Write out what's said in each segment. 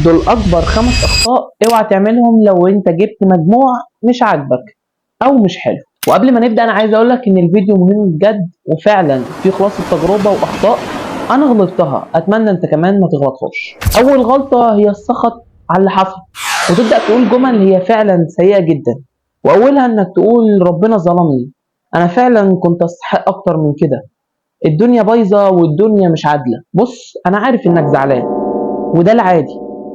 دول اكبر 5 اخطاء اوعى تعملهم لو انت جبت مجموع مش عاجبك او مش حلو. وقبل ما نبدا انا عايز اقول لك ان الفيديو مهم بجد، وفعلا في خلاصه تجربه واخطاء انا غلطتها، اتمنى انت كمان ما تغلطهاش. اول غلطه هي السخط على اللي حصل، وتبدا تقول جمل هي فعلا سيئه جدا، واولها انك تقول ربنا ظلمني، انا فعلا كنت استحق اكتر من كده، الدنيا بايظه والدنيا مش عادله. بص انا عارف انك زعلان وده العادي،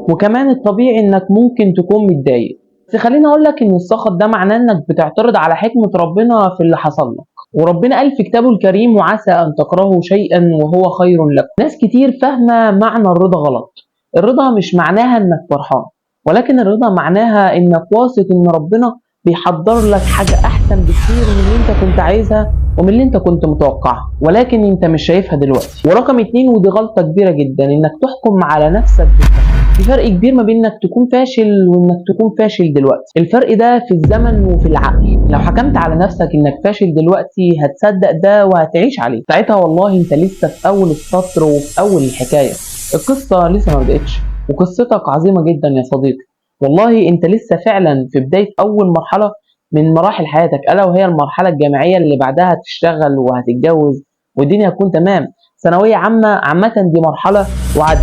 وكمان الطبيعي انك ممكن تكون متضايق، بس خليني اقول لك ان السخط ده معناه انك بتعترض على حكمة ربنا في اللي حصل لك. وربنا قال في كتابه الكريم وعسى ان تكرهوا شيئا وهو خير لكم. ناس كتير فاهمة معنى الرضا غلط. الرضا مش معناها انك فرحان، ولكن الرضا معناها انك واثق ان ربنا بيحضر لك حاجة احسن بكتير من اللي انت كنت عايزها ومن اللي انت كنت متوقعها، ولكن انت مش شايفها دلوقتي. ورقم 2 ودي غلطة كبيرة جدا، انك تحكم على نفسك بالفشل. في فرق كبير ما بين انك تكون فاشل وانك تكون فاشل دلوقتي. الفرق ده في الزمن وفي العقل. لو حكمت على نفسك انك فاشل دلوقتي هتصدق ده وهتعيش عليه، ساعتها والله انت لسه في اول السطر وفي اول الحكاية، القصة لسه ما بدأتش، وقصتك عظيمة جدا يا صديقي. والله انت لسه فعلا في بداية اول مرحلة من مراحل حياتك، الا وهي المرحلة الجامعية اللي بعدها هتشتغل وهتتجوز والدنيا هتكون تمام. ثانوية عامة دي مرحلة وعدت.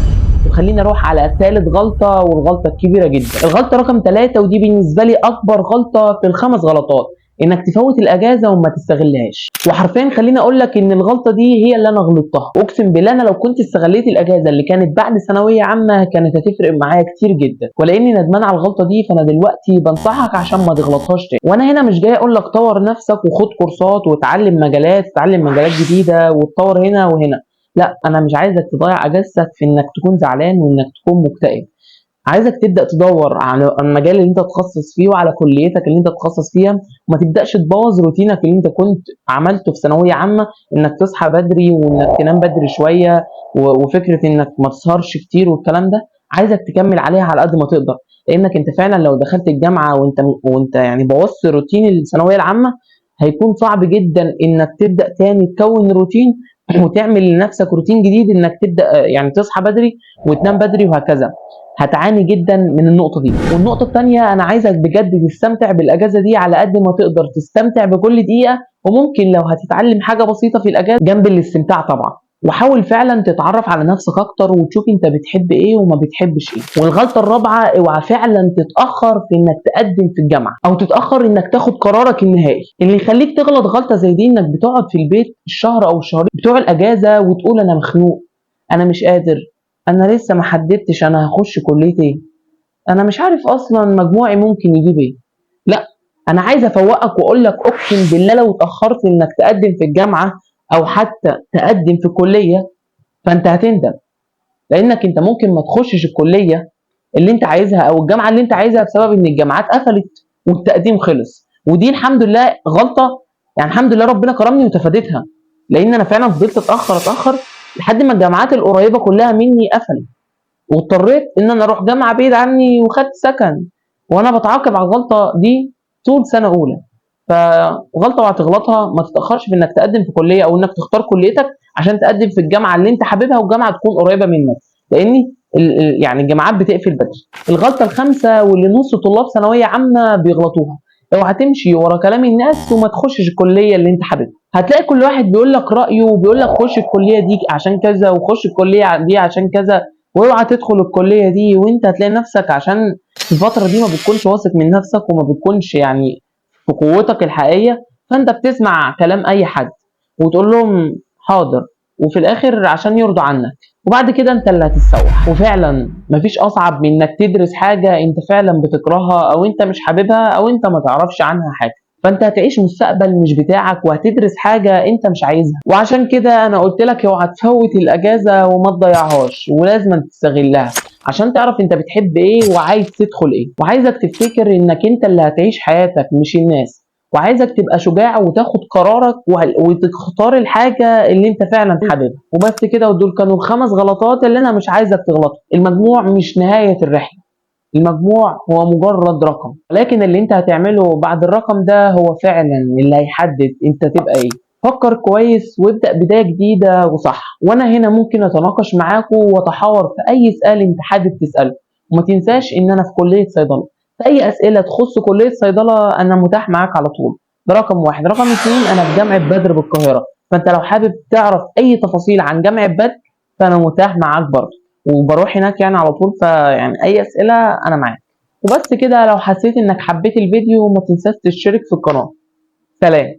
وخلينا نروح على ثالث غلطة والغلطة الكبيرة جدا، الغلطة رقم 3، ودي بالنسبة لي أكبر غلطة في ال5 غلطات، إنك تفوت الأجازة وما تستغلهاش. وحرفيا خليني أقول لك إن الغلطة دي هي اللي أنا غلطتها، أقسم بالله أنا لو كنت استغليت الأجازة اللي كانت بعد ثانوية عامة كانت هتفرق معايا كتير جدا. ولأني ندمان على الغلطة دي فأنا دلوقتي بنصحك عشان ما تغلطهاش تاني. وأنا هنا مش جاي أقول لك طور نفسك وخد كورسات وتعلم مجالات جديدة وتطور هنا وهنا، لا انا مش عايزك تضيع اجازتك في انك تكون زعلان وانك تكون مكتئب. عايزك تبدا تدور على المجال اللي انت تتخصص فيه وعلى كليتك اللي انت تتخصص فيها، وما تبداش تبوظ روتينك اللي انت كنت عملته في ثانويه عامه، انك تصحى بدري وانك تنام بدري شويه وفكره انك ما تسهرش كتير والكلام ده. عايزك تكمل عليها على قد ما تقدر، لانك انت فعلا لو دخلت الجامعه وانت يعني بوظت روتين الثانويه العامه هيكون صعب جدا انك تبدا تاني تكون روتين وتعمل لنفسك روتين جديد، انك تبدا يعني تصحى بدري وتنام بدري وهكذا. هتعاني جدا من النقطه دي. والنقطه الثانيه انا عايزك بجد تستمتع بالاجازه دي على قد ما تقدر، تستمتع بكل دقيقه، وممكن لو هتتعلم حاجه بسيطه في الاجازه جنب الاستمتاع طبعا. وحاول فعلا تتعرف على نفسك اكتر وتشوف انت بتحب ايه وما بتحبش ايه. والغلطه الرابعه، اوعى فعلا تتاخر في انك تقدم في الجامعه او تتاخر انك تاخد قرارك النهائي. اللي يخليك تغلط غلطه زي دي انك بتقعد في البيت الشهر او الشهرين بتوع الاجازه وتقول انا مخنوق، انا مش قادر، انا لسه ما حددتش انا هخش كليه ايه، انا مش عارف اصلا مجموعي ممكن يجيب ايه. لا انا عايز افوقك واقول لك اقسم بالله لو اتاخرت انك تقدم في الجامعه او حتى تقدم في كليه فانت هتندم، لانك انت ممكن ما تخشش الكليه اللي انت عايزها او الجامعه اللي انت عايزها بسبب ان الجامعات قفلت والتقديم خلص. ودي الحمد لله غلطه، يعني الحمد لله ربنا كرمني وتفاديتها، لان انا فعلا فضلت اتاخر لحد ما الجامعات القريبه كلها مني قفلت، واضطريت ان انا اروح جامعه بعيد عني وخدت سكن، وانا بتعاقب على الغلطه دي طول سنه اولى. فغلطه وهتغلطها، ما تتاخرش في انك تقدم في كليه او انك تختار كليتك عشان تقدم في الجامعه اللي انت حاببها والجامعه تكون قريبه منك، لان يعني الجامعات بتقفل بدري. الغلطه الخامسه واللي نص طلاب ثانويه عامه بيغلطوها، اوعى تمشي ورا كلام الناس وما تخشش الكليه اللي انت حاببها. هتلاقي كل واحد بيقول لك رايه وبيقول لك خش الكليه دي عشان كذا وخش الكليه دي عشان كذا، واوعى تدخل الكليه دي وانت هتلاقي نفسك عشان في الفتره دي ما بتكونش واثق من نفسك وما بتكونش يعني في قوتك الحقيقيه، فانت بتسمع كلام اي حد وتقول لهم حاضر، وفي الاخر عشان يرضوا عنك، وبعد كده انت اللي هتتسوح. وفعلا مفيش اصعب من انك تدرس حاجه انت فعلا بتكرهها او انت مش حاببها او انت ما تعرفش عنها حاجه، فانت هتعيش مستقبل مش بتاعك وهتدرس حاجه انت مش عايزها. وعشان كده انا قلت لك اوعى تفوت الاجازه وما تضيعهاش، ولازم تستغلها عشان تعرف انت بتحب ايه وعايز تدخل ايه. وعايزك تفتكر انك انت اللي هتعيش حياتك مش الناس، وعايزك تبقى شجاع وتاخد قرارك وتختار الحاجه اللي انت فعلا حاببها. وبس كده، ودول كانوا ال5 غلطات اللي انا مش عايزك تغلطهم. المجموع مش نهايه الرحله، المجموع هو مجرد رقم، لكن اللي انت هتعمله بعد الرقم ده هو فعلا اللي هيحدد انت تبقى ايه. فكر كويس وابدأ بداية جديدة وصح، وانا هنا ممكن اتناقش معاكم واتحاور في اي سؤال انت حابب تسأله، وما تنساش ان انا في كليه صيدله، فاي اسئله تخص كليه صيدله انا متاح معاك على طول. ده رقم واحد. رقم اتنين، انا في جامعه بدر بالقاهره، فانت لو حابب تعرف اي تفاصيل عن جامعه بدر فانا متاح معاك برضه، وبروح هناك يعني على طول، فيعني اي اسئله انا معاك. وبس كده، لو حسيت انك حبيت الفيديو ما تنساش تشترك في القناه. سلام.